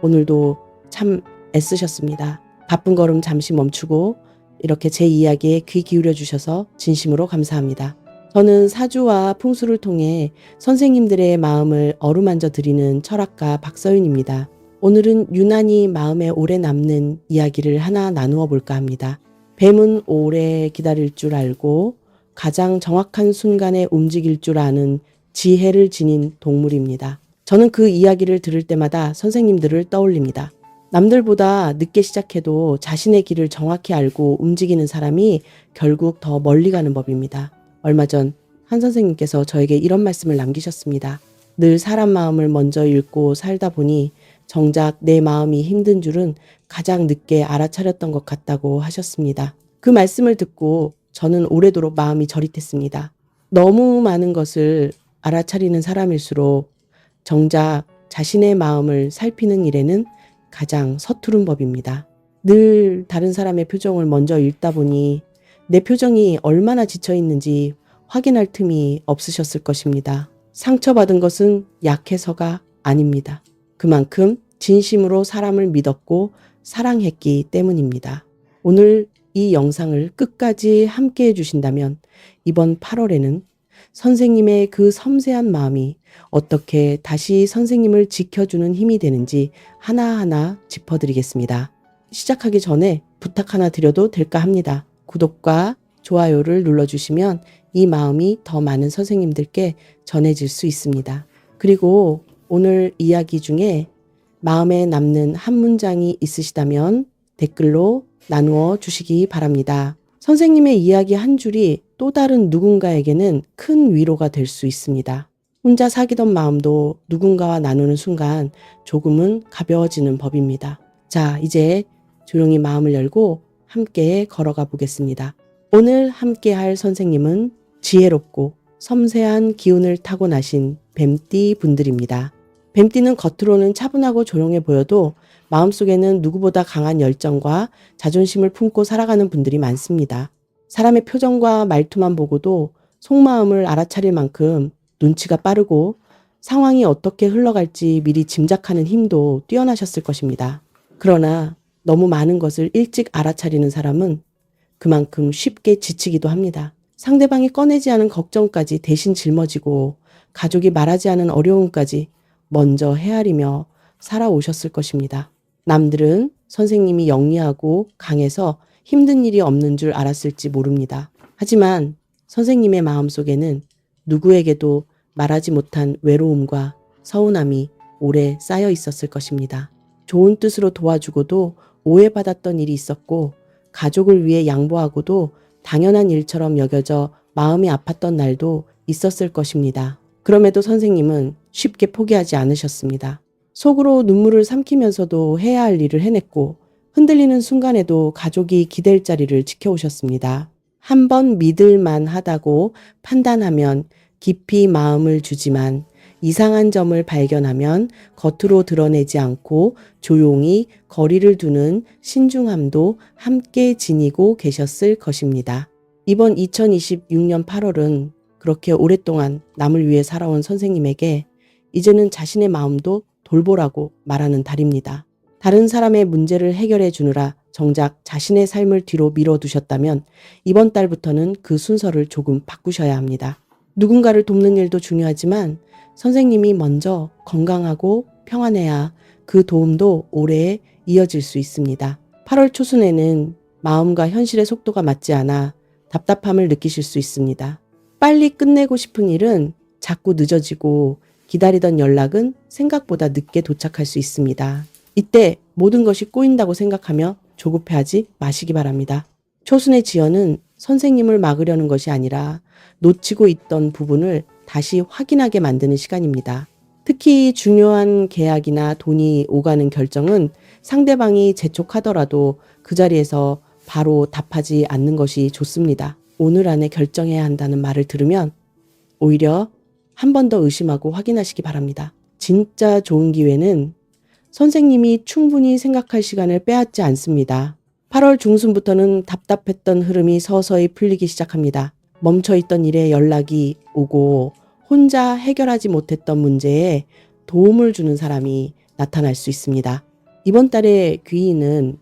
오늘도 참 애쓰셨습니다. 바쁜 걸음 잠시 멈추고 이렇게 제 이야기에 귀 기울여 주셔서 진심으로 감사합니다. 저는 사주와 풍수를 통해 선생님들의 마음을 어루만져 드리는 철학가 박서윤입니다. 오늘은 유난히 마음에 오래 남는 이야기를 하나 나누어 볼까 합니다. 뱀은 오래 기다릴 줄 알고 가장 정확한 순간에 움직일 줄 아는 지혜를 지닌 동물입니다. 저는 그 이야기를 들을 때마다 선생님들을 떠올립니다. 남들보다 늦게 시작해도 자신의 길을 정확히 알고 움직이는 사람이 결국 더 멀리 가는 법입니다. 얼마 전 한 선생님께서 저에게 이런 말씀을 남기셨습니다. 늘 사람 마음을 먼저 읽고 살다 보니 정작 내 마음이 힘든 줄은 가장 늦게 알아차렸던 것 같다고 하셨습니다. 그 말씀을 듣고 저는 오래도록 마음이 저릿했습니다. 너무 많은 것을 알아차리는 사람일수록 정작 자신의 마음을 살피는 일에는 가장 서투른 법입니다. 늘 다른 사람의 표정을 먼저 읽다 보니 내 표정이 얼마나 지쳐 있는지 확인할 틈이 없으셨을 것입니다. 상처받은 것은 약해서가 아닙니다. 그만큼 진심으로 사람을 믿었고 사랑했기 때문입니다. 오늘 이 영상을 끝까지 함께 해주신다면 이번 8월에는 선생님의 그 섬세한 마음이 어떻게 다시 선생님을 지켜주는 힘이 되는지 하나하나 짚어드리겠습니다. 시작하기 전에 부탁 하나 드려도 될까 합니다. 구독과 좋아요를 눌러주시면 이 마음이 더 많은 선생님들께 전해질 수 있습니다. 그리고 오늘 이야기 중에 마음에 남는 한 문장이 있으시다면 댓글로 나누어 주시기 바랍니다. 선생님의 이야기 한 줄이 또 다른 누군가에게는 큰 위로가 될 수 있습니다. 혼자 사귀던 마음도 누군가와 나누는 순간 조금은 가벼워지는 법입니다. 자, 이제 조용히 마음을 열고 함께 걸어가 보겠습니다. 오늘 함께 할 선생님은 지혜롭고 섬세한 기운을 타고나신 뱀띠 분들입니다. 뱀띠는 겉으로는 차분하고 조용해 보여도 마음속에는 누구보다 강한 열정과 자존심을 품고 살아가는 분들이 많습니다. 사람의 표정과 말투만 보고도 속마음을 알아차릴 만큼 눈치가 빠르고 상황이 어떻게 흘러갈지 미리 짐작하는 힘도 뛰어나셨을 것입니다. 그러나 너무 많은 것을 일찍 알아차리는 사람은 그만큼 쉽게 지치기도 합니다. 상대방이 꺼내지 않은 걱정까지 대신 짊어지고 가족이 말하지 않은 어려움까지 먼저 헤아리며 살아오셨을 것입니다. 남들은 선생님이 영리하고 강해서 힘든 일이 없는 줄 알았을지 모릅니다. 하지만 선생님의 마음속에는 누구에게도 말하지 못한 외로움과 서운함이 오래 쌓여 있었을 것입니다. 좋은 뜻으로 도와주고도 오해받았던 일이 있었고 가족을 위해 양보하고도 당연한 일처럼 여겨져 마음이 아팠던 날도 있었을 것입니다. 그럼에도 선생님은 쉽게 포기하지 않으셨습니다. 속으로 눈물을 삼키면서도 해야 할 일을 해냈고 흔들리는 순간에도 가족이 기댈 자리를 지켜오셨습니다. 한번 믿을만 하다고 판단하면 깊이 마음을 주지만 이상한 점을 발견하면 겉으로 드러내지 않고 조용히 거리를 두는 신중함도 함께 지니고 계셨을 것입니다. 이번 2026년 8월은 그렇게 오랫동안 남을 위해 살아온 선생님에게 이제는 자신의 마음도 돌보라고 말하는 달입니다. 다른 사람의 문제를 해결해 주느라 정작 자신의 삶을 뒤로 밀어두셨다면 이번 달부터는 그 순서를 조금 바꾸셔야 합니다. 누군가를 돕는 일도 중요하지만 선생님이 먼저 건강하고 평안해야 그 도움도 오래 이어질 수 있습니다. 8월 초순에는 마음과 현실의 속도가 맞지 않아 답답함을 느끼실 수 있습니다. 빨리 끝내고 싶은 일은 자꾸 늦어지고 기다리던 연락은 생각보다 늦게 도착할 수 있습니다. 이때 모든 것이 꼬인다고 생각하며 조급해하지 마시기 바랍니다. 초순의 지연은 선생님을 막으려는 것이 아니라 놓치고 있던 부분을 다시 확인하게 만드는 시간입니다. 특히 중요한 계약이나 돈이 오가는 결정은 상대방이 재촉하더라도 그 자리에서 바로 답하지 않는 것이 좋습니다. 오늘 안에 결정해야 한다는 말을 들으면 오히려 한 번 더 의심하고 확인하시기 바랍니다. 진짜 좋은 기회는 선생님이 충분히 생각할 시간을 빼앗지 않습니다. 8월 중순부터는 답답했던 흐름이 서서히 풀리기 시작합니다. 멈춰있던 일에 연락이 오고 혼자 해결하지 못했던 문제에 도움을 주는 사람이 나타날 수 있습니다. 이번 달의 귀인은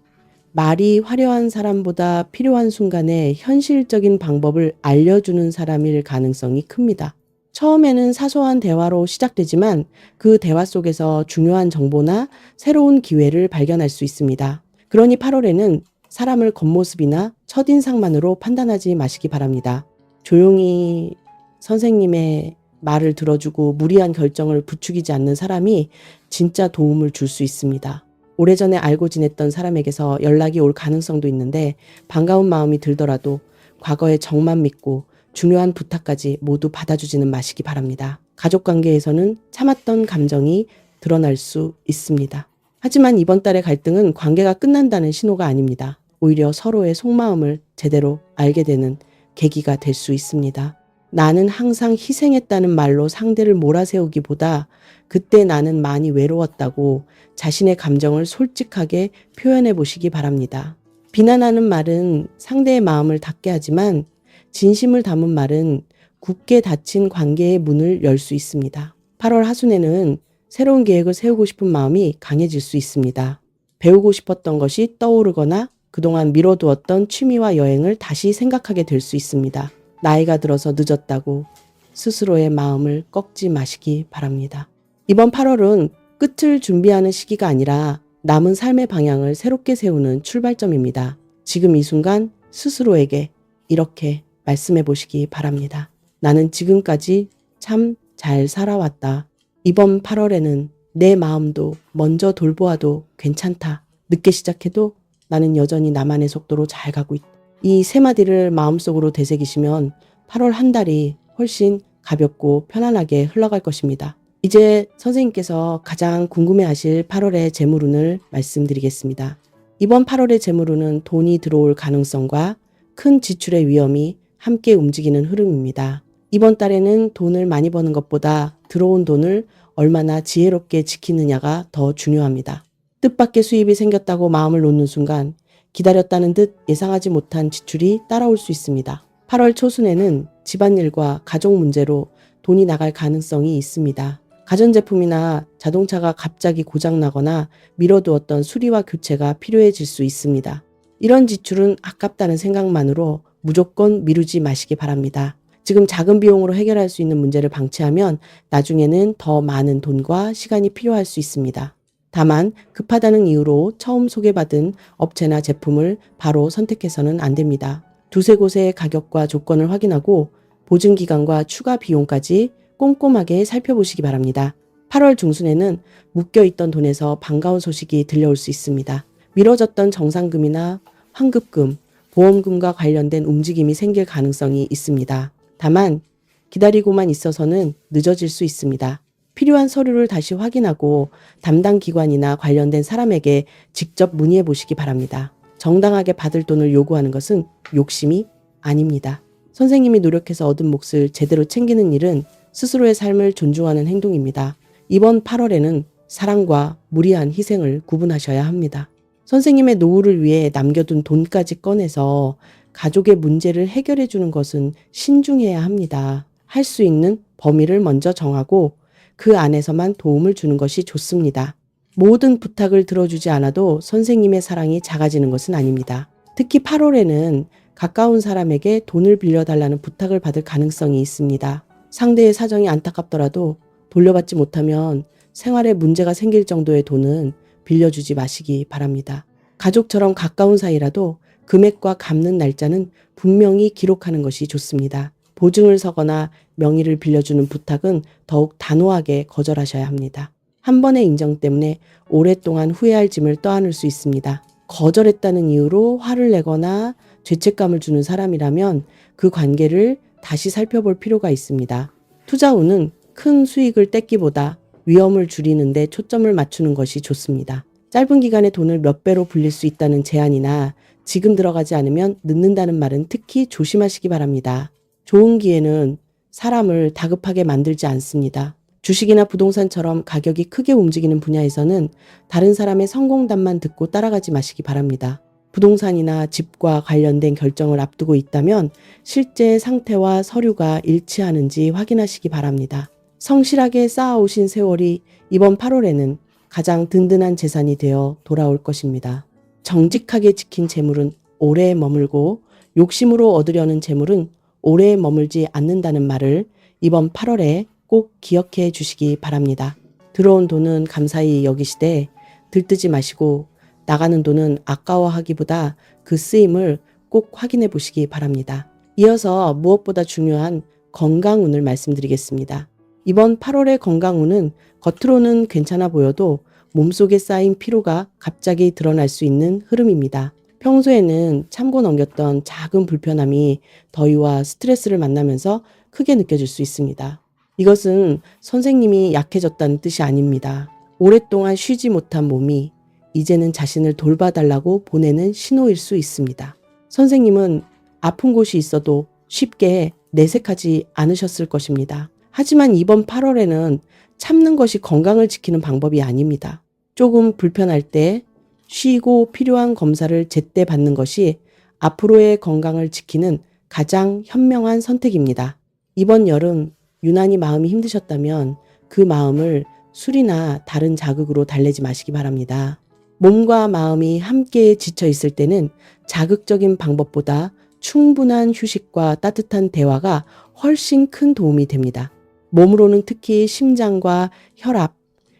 말이 화려한 사람보다 필요한 순간에 현실적인 방법을 알려주는 사람일 가능성이 큽니다. 처음에는 사소한 대화로 시작되지만 그 대화 속에서 중요한 정보나 새로운 기회를 발견할 수 있습니다. 그러니 8월에는 사람을 겉모습이나 첫인상만으로 판단하지 마시기 바랍니다. 조용히 선생님의 말을 들어주고 무리한 결정을 부추기지 않는 사람이 진짜 도움을 줄 수 있습니다. 오래전에 알고 지냈던 사람에게서 연락이 올 가능성도 있는데 반가운 마음이 들더라도 과거의 정만 믿고 중요한 부탁까지 모두 받아주지는 마시기 바랍니다. 가족 관계에서는 참았던 감정이 드러날 수 있습니다. 하지만 이번 달의 갈등은 관계가 끝난다는 신호가 아닙니다. 오히려 서로의 속마음을 제대로 알게 되는 계기가 될 수 있습니다. 나는 항상 희생했다는 말로 상대를 몰아세우기보다 그때 나는 많이 외로웠다고 자신의 감정을 솔직하게 표현해 보시기 바랍니다. 비난하는 말은 상대의 마음을 닫게 하지만 진심을 담은 말은 굳게 닫힌 관계의 문을 열 수 있습니다. 8월 하순에는 새로운 계획을 세우고 싶은 마음이 강해질 수 있습니다. 배우고 싶었던 것이 떠오르거나 그동안 미뤄두었던 취미와 여행을 다시 생각하게 될 수 있습니다. 나이가 들어서 늦었다고 스스로의 마음을 꺾지 마시기 바랍니다. 이번 8월은 끝을 준비하는 시기가 아니라 남은 삶의 방향을 새롭게 세우는 출발점입니다. 지금 이 순간 스스로에게 이렇게 말씀해 보시기 바랍니다. 나는 지금까지 참 잘 살아왔다. 이번 8월에는 내 마음도 먼저 돌보아도 괜찮다. 늦게 시작해도 나는 여전히 나만의 속도로 잘 가고 있다. 이 세 마디를 마음속으로 되새기시면 8월 한 달이 훨씬 가볍고 편안하게 흘러갈 것입니다. 이제 선생님께서 가장 궁금해하실 8월의 재물운을 말씀드리겠습니다. 이번 8월의 재물운은 돈이 들어올 가능성과 큰 지출의 위험이 함께 움직이는 흐름입니다. 이번 달에는 돈을 많이 버는 것보다 들어온 돈을 얼마나 지혜롭게 지키느냐가 더 중요합니다. 뜻밖의 수입이 생겼다고 마음을 놓는 순간 기다렸다는 듯 예상하지 못한 지출이 따라올 수 있습니다. 8월 초순에는 집안일과 가족 문제로 돈이 나갈 가능성이 있습니다. 가전제품이나 자동차가 갑자기 고장나거나 미뤄두었던 수리와 교체가 필요해질 수 있습니다. 이런 지출은 아깝다는 생각만으로 무조건 미루지 마시기 바랍니다. 지금 작은 비용으로 해결할 수 있는 문제를 방치하면 나중에는 더 많은 돈과 시간이 필요할 수 있습니다. 다만 급하다는 이유로 처음 소개받은 업체나 제품을 바로 선택해서는 안 됩니다. 두세 곳의 가격과 조건을 확인하고 보증기간과 추가 비용까지 꼼꼼하게 살펴보시기 바랍니다. 8월 중순에는 묶여있던 돈에서 반가운 소식이 들려올 수 있습니다. 미뤄졌던 정산금이나 환급금, 보험금과 관련된 움직임이 생길 가능성이 있습니다. 다만 기다리고만 있어서는 늦어질 수 있습니다. 필요한 서류를 다시 확인하고 담당 기관이나 관련된 사람에게 직접 문의해 보시기 바랍니다. 정당하게 받을 돈을 요구하는 것은 욕심이 아닙니다. 선생님이 노력해서 얻은 몫을 제대로 챙기는 일은 스스로의 삶을 존중하는 행동입니다. 이번 8월에는 사랑과 무리한 희생을 구분하셔야 합니다. 선생님의 노후를 위해 남겨둔 돈까지 꺼내서 가족의 문제를 해결해 주는 것은 신중해야 합니다. 할 수 있는 범위를 먼저 정하고 그 안에서만 도움을 주는 것이 좋습니다. 모든 부탁을 들어주지 않아도 선생님의 사랑이 작아지는 것은 아닙니다. 특히 8월에는 가까운 사람에게 돈을 빌려달라는 부탁을 받을 가능성이 있습니다. 상대의 사정이 안타깝더라도 돌려받지 못하면 생활에 문제가 생길 정도의 돈은 빌려주지 마시기 바랍니다. 가족처럼 가까운 사이라도 금액과 갚는 날짜는 분명히 기록하는 것이 좋습니다. 보증을 서거나 명의를 빌려주는 부탁은 더욱 단호하게 거절하셔야 합니다. 한 번의 인정 때문에 오랫동안 후회할 짐을 떠안을 수 있습니다. 거절했다는 이유로 화를 내거나 죄책감을 주는 사람이라면 그 관계를 다시 살펴볼 필요가 있습니다. 투자운은 큰 수익을 떼기보다 위험을 줄이는 데 초점을 맞추는 것이 좋습니다. 짧은 기간에 돈을 몇 배로 불릴 수 있다는 제안이나 지금 들어가지 않으면 늦는다는 말은 특히 조심하시기 바랍니다. 좋은 기회는 사람을 다급하게 만들지 않습니다. 주식이나 부동산처럼 가격이 크게 움직이는 분야에서는 다른 사람의 성공담만 듣고 따라가지 마시기 바랍니다. 부동산이나 집과 관련된 결정을 앞두고 있다면 실제 상태와 서류가 일치하는지 확인하시기 바랍니다. 성실하게 쌓아오신 세월이 이번 8월에는 가장 든든한 재산이 되어 돌아올 것입니다. 정직하게 지킨 재물은 오래 머물고 욕심으로 얻으려는 재물은 오래 머물지 않는다는 말을 이번 8월에 꼭 기억해 주시기 바랍니다. 들어온 돈은 감사히 여기시되 들뜨지 마시고 나가는 돈은 아까워하기보다 그 쓰임을 꼭 확인해 보시기 바랍니다. 이어서 무엇보다 중요한 건강운을 말씀드리겠습니다. 이번 8월의 건강운은 겉으로는 괜찮아 보여도 몸속에 쌓인 피로가 갑자기 드러날 수 있는 흐름입니다. 평소에는 참고 넘겼던 작은 불편함이 더위와 스트레스를 만나면서 크게 느껴질 수 있습니다. 이것은 선생님이 약해졌다는 뜻이 아닙니다. 오랫동안 쉬지 못한 몸이 이제는 자신을 돌봐달라고 보내는 신호일 수 있습니다. 선생님은 아픈 곳이 있어도 쉽게 내색하지 않으셨을 것입니다. 하지만 이번 8월에는 참는 것이 건강을 지키는 방법이 아닙니다. 조금 불편할 때 쉬고 필요한 검사를 제때 받는 것이 앞으로의 건강을 지키는 가장 현명한 선택입니다. 이번 여름 유난히 마음이 힘드셨다면 그 마음을 술이나 다른 자극으로 달래지 마시기 바랍니다. 몸과 마음이 함께 지쳐 있을 때는 자극적인 방법보다 충분한 휴식과 따뜻한 대화가 훨씬 큰 도움이 됩니다. 몸으로는 특히 심장과 혈압,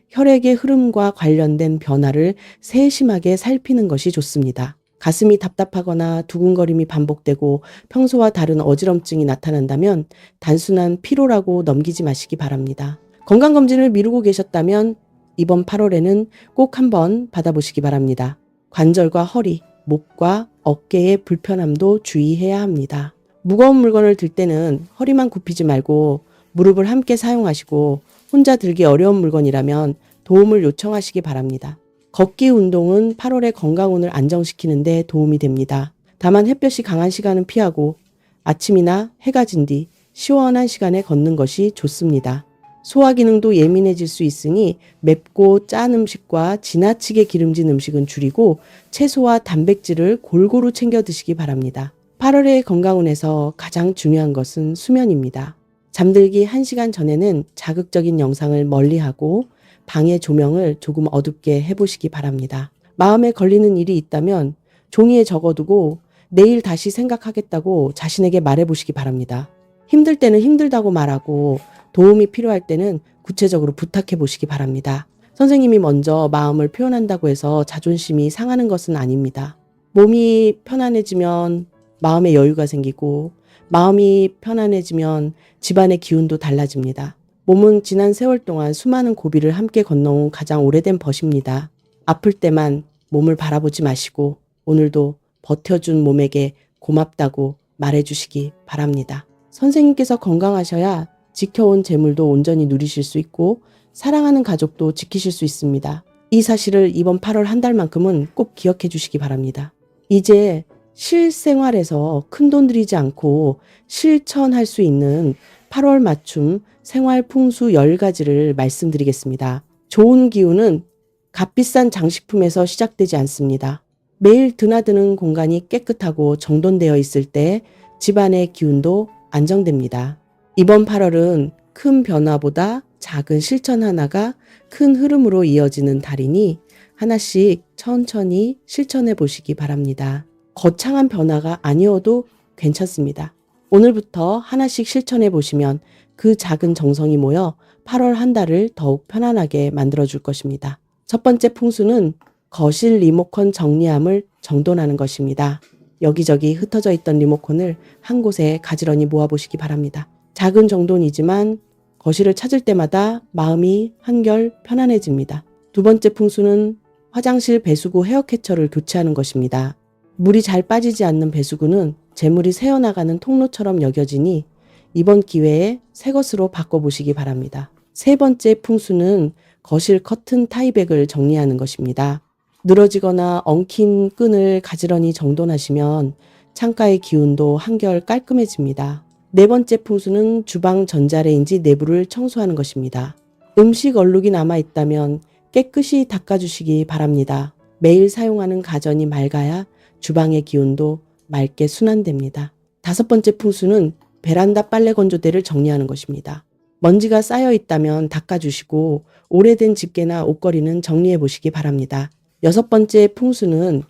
혈액의 흐름과 관련된 변화를 세심하게 살피는 것이 좋습니다. 가슴이 답답하거나 두근거림이 반복되고 평소와 다른 어지럼증이 나타난다면 단순한 피로라고 넘기지 마시기 바랍니다. 건강검진을 미루고 계셨다면 이번 8월에는 꼭 한번 받아보시기 바랍니다. 관절과 허리, 목과 어깨의 불편함도 주의해야 합니다. 무거운 물건을 들 때는 허리만 굽히지 말고 무릎을 함께 사용하시고 혼자 들기 어려운 물건이라면 도움을 요청하시기 바랍니다. 걷기 운동은 8월의 건강운을 안정시키는 데 도움이 됩니다. 다만 햇볕이 강한 시간은 피하고 아침이나 해가 진 뒤 시원한 시간에 걷는 것이 좋습니다. 소화 기능도 예민해질 수 있으니 맵고 짠 음식과 지나치게 기름진 음식은 줄이고 채소와 단백질을 골고루 챙겨 드시기 바랍니다. 8월의 건강운에서 가장 중요한 것은 수면입니다. 잠들기 1시간 전에는 자극적인 영상을 멀리하고 방의 조명을 조금 어둡게 해보시기 바랍니다. 마음에 걸리는 일이 있다면 종이에 적어두고 내일 다시 생각하겠다고 자신에게 말해보시기 바랍니다. 힘들 때는 힘들다고 말하고 도움이 필요할 때는 구체적으로 부탁해보시기 바랍니다. 선생님이 먼저 마음을 표현한다고 해서 자존심이 상하는 것은 아닙니다. 몸이 편안해지면 마음의 여유가 생기고 마음이 편안해지면 집안의 기운도 달라집니다. 몸은 지난 세월 동안 수많은 고비를 함께 건너온 가장 오래된 벗입니다. 아플 때만 몸을 바라보지 마시고 오늘도 버텨준 몸에게 고맙다고 말해주시기 바랍니다. 선생님께서 건강하셔야 지켜온 재물도 온전히 누리실 수 있고 사랑하는 가족도 지키실 수 있습니다. 이 사실을 이번 8월 한 달만큼은 꼭 기억해 주시기 바랍니다. 이제 실생활에서 큰돈 들이지 않고 실천할 수 있는 8월 맞춤 생활 풍수 10가지를 말씀드리겠습니다. 좋은 기운은 값비싼 장식품에서 시작되지 않습니다. 매일 드나드는 공간이 깨끗하고 정돈되어 있을 때 집안의 기운도 안정됩니다. 이번 8월은 큰 변화보다 작은 실천 하나가 큰 흐름으로 이어지는 달이니 하나씩 천천히 실천해 보시기 바랍니다. 거창한 변화가 아니어도 괜찮습니다. 오늘부터 하나씩 실천해 보시면 그 작은 정성이 모여 8월 한 달을 더욱 편안하게 만들어줄 것입니다. 첫 번째 풍수는 거실 리모컨 정리함을 정돈하는 것입니다. 여기저기 흩어져 있던 리모컨을 한 곳에 가지런히 모아보시기 바랍니다. 작은 정돈이지만 거실을 찾을 때마다 마음이 한결 편안해집니다. 두 번째 풍수는 화장실 배수구 헤어캐쳐를 교체하는 것입니다. 물이 잘 빠지지 않는 배수구는 재물이 새어나가는 통로처럼 여겨지니 이번 기회에 새 것으로 바꿔보시기 바랍니다. 세 번째 풍수는 거실 커튼 타이백을 정리하는 것입니다. 늘어지거나 엉킨 끈을 가지런히 정돈하시면 창가의 기운도 한결 깔끔해집니다. 네 번째 풍수는 주방 전자레인지 내부를 청소하는 것입니다. 음식 얼룩이 남아있다면 깨끗이 닦아주시기 바랍니다. 매일 사용하는 가전이 맑아야 주방의 기운도 맑게 순환됩니다. 다섯 번째 풍수는 베란다 빨래 건조대를 정리하는 것입니다. 먼지가 쌓여 있다면 닦아주시고 오래된 집게나 옷걸이는 정리해 보시기 바랍니다. 6번째 풍수는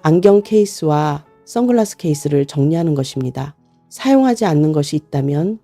안경 케이스와 선글라스 케이스를 정리하는 것입니다. 사용하지 않는 것이 있다면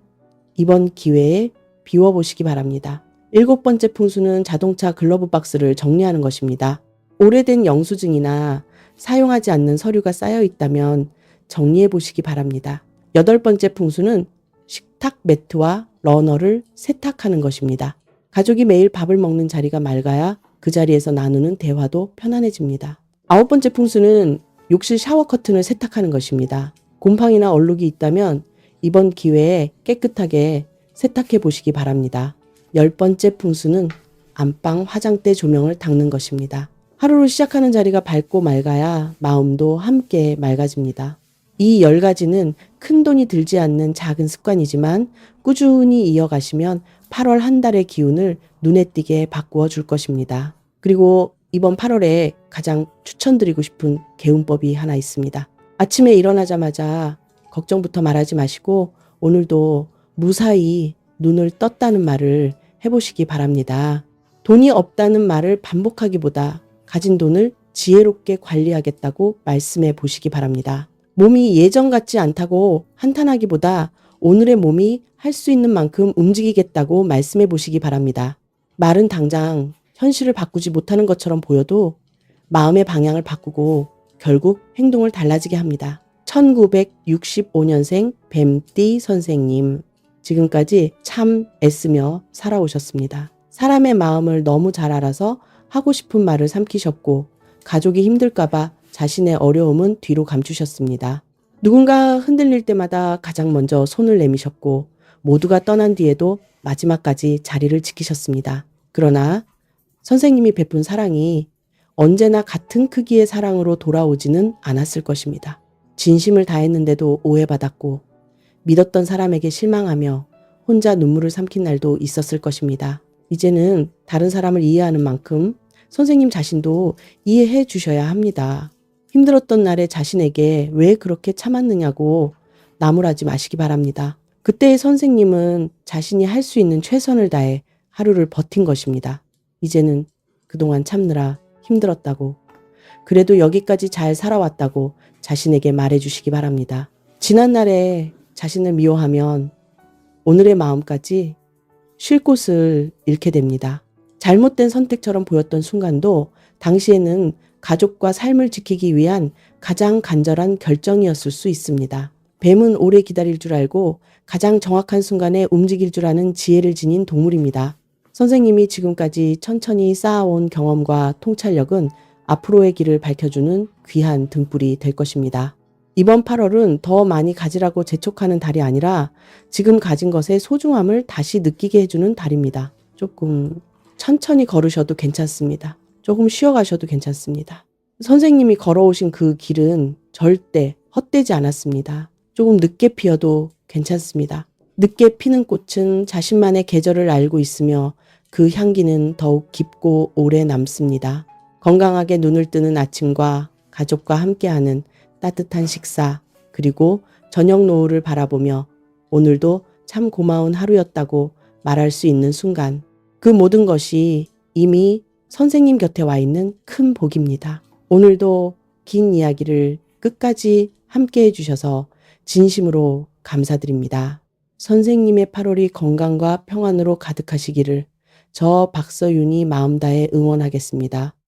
이번 기회에 비워보시기 바랍니다. 7번째 풍수는 자동차 글러브 박스를 정리하는 것입니다. 오래된 영수증이나 사용하지 않는 서류가 쌓여 있다면 정리해 보시기 바랍니다. 8번째 풍수는 식탁 매트와 러너를 세탁하는 것입니다. 가족이 매일 밥을 먹는 자리가 맑아야 그 자리에서 나누는 대화도 편안해집니다. 9번째 풍수는 욕실 샤워 커튼을 세탁하는 것입니다. 곰팡이나 얼룩이 있다면 이번 기회에 깨끗하게 세탁해 보시기 바랍니다. 10번째 풍수는 안방 화장대 조명을 닦는 것입니다. 하루를 시작하는 자리가 밝고 맑아야 마음도 함께 맑아집니다. 이 10가지는 큰 돈이 들지 않는 작은 습관이지만 꾸준히 이어가시면 8월 한 달의 기운을 눈에 띄게 바꾸어 줄 것입니다. 그리고 이번 8월에 가장 추천드리고 싶은 개운법이 하나 있습니다. 아침에 일어나자마자 걱정부터 말하지 마시고 오늘도 무사히 눈을 떴다는 말을 해보시기 바랍니다. 돈이 없다는 말을 반복하기보다 가진 돈을 지혜롭게 관리하겠다고 말씀해 보시기 바랍니다. 몸이 예전 같지 않다고 한탄하기보다 오늘의 몸이 할 수 있는 만큼 움직이겠다고 말씀해 보시기 바랍니다. 말은 당장 현실을 바꾸지 못하는 것처럼 보여도 마음의 방향을 바꾸고 결국 행동을 달라지게 합니다. 1965년생 뱀띠 선생님, 지금까지 참 애쓰며 살아오셨습니다. 사람의 마음을 너무 잘 알아서 하고 싶은 말을 삼키셨고 가족이 힘들까봐 자신의 어려움은 뒤로 감추셨습니다. 누군가 흔들릴 때마다 가장 먼저 손을 내미셨고 모두가 떠난 뒤에도 마지막까지 자리를 지키셨습니다. 그러나 선생님이 베푼 사랑이 언제나 같은 크기의 사랑으로 돌아오지는 않았을 것입니다. 진심을 다했는데도 오해받았고 믿었던 사람에게 실망하며 혼자 눈물을 삼킨 날도 있었을 것입니다. 이제는 다른 사람을 이해하는 만큼 선생님 자신도 이해해 주셔야 합니다. 힘들었던 날에 자신에게 왜 그렇게 참았느냐고 나무라지 마시기 바랍니다. 그때의 선생님은 자신이 할 수 있는 최선을 다해 하루를 버틴 것입니다. 이제는 그동안 참느라 힘들었다고, 그래도 여기까지 잘 살아왔다고 자신에게 말해주시기 바랍니다. 지난날에 자신을 미워하면 오늘의 마음까지 쉴 곳을 잃게 됩니다. 잘못된 선택처럼 보였던 순간도 당시에는 가족과 삶을 지키기 위한 가장 간절한 결정이었을 수 있습니다. 뱀은 오래 기다릴 줄 알고 가장 정확한 순간에 움직일 줄 아는 지혜를 지닌 동물입니다. 선생님이 지금까지 천천히 쌓아온 경험과 통찰력은 앞으로의 길을 밝혀주는 귀한 등불이 될 것입니다. 이번 8월은 더 많이 가지라고 재촉하는 달이 아니라 지금 가진 것의 소중함을 다시 느끼게 해주는 달입니다. 조금 천천히 걸으셔도 괜찮습니다. 조금 쉬어가셔도 괜찮습니다. 선생님이 걸어오신 그 길은 절대 헛되지 않았습니다. 조금 늦게 피어도 괜찮습니다. 늦게 피는 꽃은 자신만의 계절을 알고 있으며 그 향기는 더욱 깊고 오래 남습니다. 건강하게 눈을 뜨는 아침과 가족과 함께하는 따뜻한 식사, 그리고 저녁 노을을 바라보며 오늘도 참 고마운 하루였다고 말할 수 있는 순간, 그 모든 것이 이미 선생님 곁에 와 있는 큰 복입니다. 오늘도 긴 이야기를 끝까지 함께 해주셔서 진심으로 감사드립니다. 선생님의 8월이 건강과 평안으로 가득하시기를 저 박서윤이 마음 다해 응원하겠습니다.